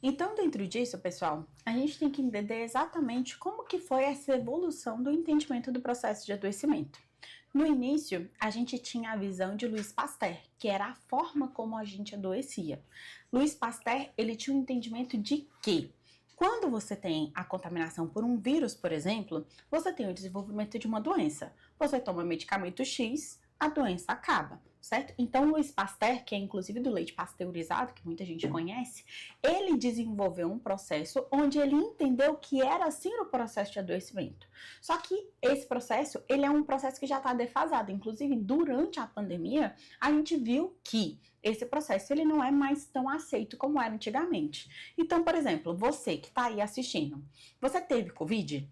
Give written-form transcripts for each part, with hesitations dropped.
Então, dentro disso, pessoal, a gente tem que entender exatamente como que foi essa evolução do entendimento do processo de adoecimento. No início, a gente tinha a visão de Louis Pasteur, que era a forma como a gente adoecia. Louis Pasteur, ele tinha um entendimento de que quando você tem a contaminação por um vírus, por exemplo, você tem o desenvolvimento de uma doença. Você toma medicamento X, a doença acaba, certo? Então, Louis Pasteur, que é inclusive do leite pasteurizado, que muita gente conhece, ele desenvolveu um processo onde ele entendeu que era assim o processo de adoecimento. Só que esse processo, ele é um processo que já está defasado. Inclusive, durante a pandemia, a gente viu que esse processo ele não é mais tão aceito como era antigamente. Então, por exemplo, você que está aí assistindo, você teve Covid?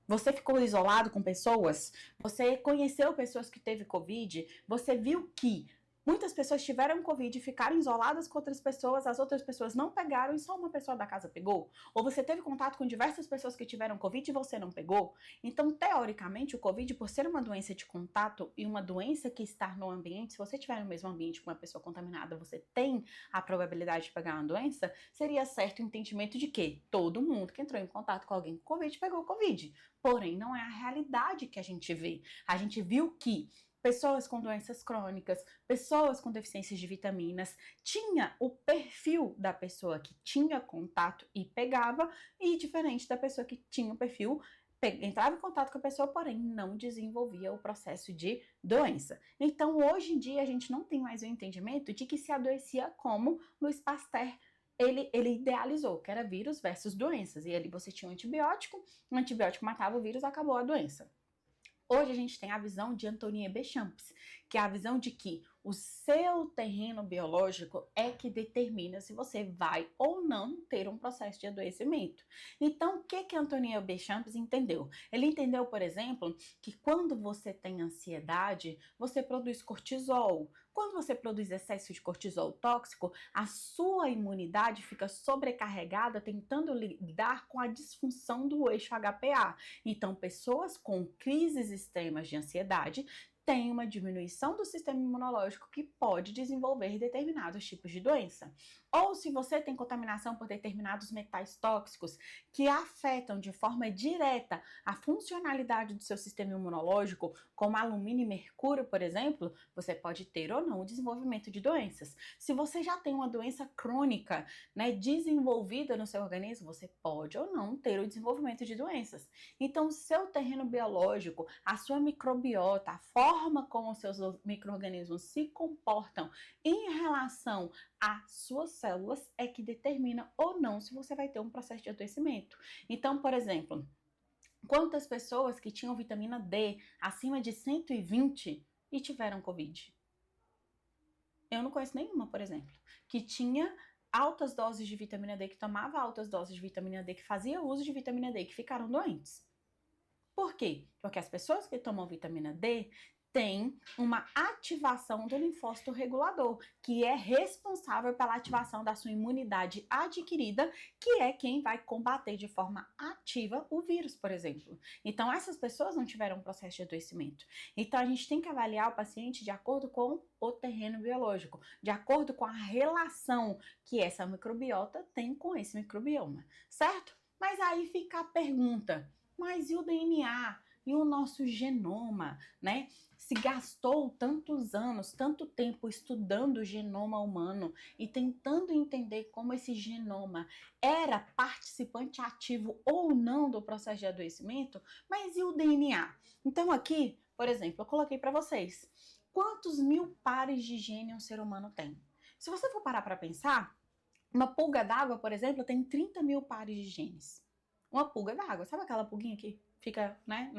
Você ficou isolado com pessoas? Você conheceu pessoas que teve Covid? Você viu que muitas pessoas tiveram Covid e ficaram isoladas com outras pessoas, as outras pessoas não pegaram e só uma pessoa da casa pegou? Ou você teve contato com diversas pessoas que tiveram Covid e você não pegou? Então, teoricamente, o Covid, por ser uma doença de contato e uma doença que está no ambiente, se você estiver no mesmo ambiente com uma pessoa contaminada, você tem a probabilidade de pegar uma doença, seria certo o entendimento de que todo mundo que entrou em contato com alguém com Covid pegou Covid. Porém, não é a realidade que a gente vê. A gente viu que pessoas com doenças crônicas, pessoas com deficiências de vitaminas, tinha o perfil da pessoa que tinha contato e pegava, e diferente da pessoa que tinha o perfil, entrava em contato com a pessoa, porém não desenvolvia o processo de doença. Então, hoje em dia, a gente não tem mais o entendimento de que se adoecia como Louis Pasteur ele idealizou, que era vírus versus doenças. E ali você tinha um antibiótico matava o vírus, acabou a doença. Hoje a gente tem a visão de Antoine Béchamp, que é a visão de que o seu terreno biológico é que determina se você vai ou não ter um processo de adoecimento. Então, o que Antoine Béchamp entendeu? Ele entendeu, por exemplo, que quando você tem ansiedade, você produz cortisol. Quando você produz excesso de cortisol tóxico, a sua imunidade fica sobrecarregada tentando lidar com a disfunção do eixo HPA. Então, pessoas com crises extremas de ansiedade têm uma diminuição do sistema imunológico que pode desenvolver determinados tipos de doença. Ou se você tem contaminação por determinados metais tóxicos que afetam de forma direta a funcionalidade do seu sistema imunológico, como alumínio e mercúrio, por exemplo, você pode ter ou não o desenvolvimento de doenças. Se você já tem uma doença crônica, desenvolvida no seu organismo, você pode ou não ter o desenvolvimento de doenças. Então, o seu terreno biológico, a sua microbiota, a forma como os seus micro-organismos se comportam em relação às suas células é que determina ou não se você vai ter um processo de adoecimento. Então, por exemplo, quantas pessoas que tinham vitamina D acima de 120 e tiveram Covid? Eu não conheço nenhuma, por exemplo, que tinha altas doses de vitamina D, que tomava altas doses de vitamina D, que fazia uso de vitamina D, que ficaram doentes. Por quê? Porque as pessoas que tomam vitamina D têm uma ativação do linfócito regulador, que é responsável pela ativação da sua imunidade adquirida, que é quem vai combater de forma ativa o vírus, por exemplo. Então, essas pessoas não tiveram um processo de adoecimento. Então, a gente tem que avaliar o paciente de acordo com o terreno biológico, de acordo com a relação que essa microbiota tem com esse microbioma, certo? Mas aí fica a pergunta: mas e o DNA? E o nosso genoma, né? Se gastou tantos anos, tanto tempo estudando o genoma humano e tentando entender como esse genoma era participante ativo ou não do processo de adoecimento, mas e o DNA? Então aqui, por exemplo, eu coloquei para vocês, quantos mil pares de gene um ser humano tem? Se você for parar para pensar, uma pulga d'água, por exemplo, tem 30 mil pares de genes. Uma pulga d'água, sabe aquela pulguinha que fica, né,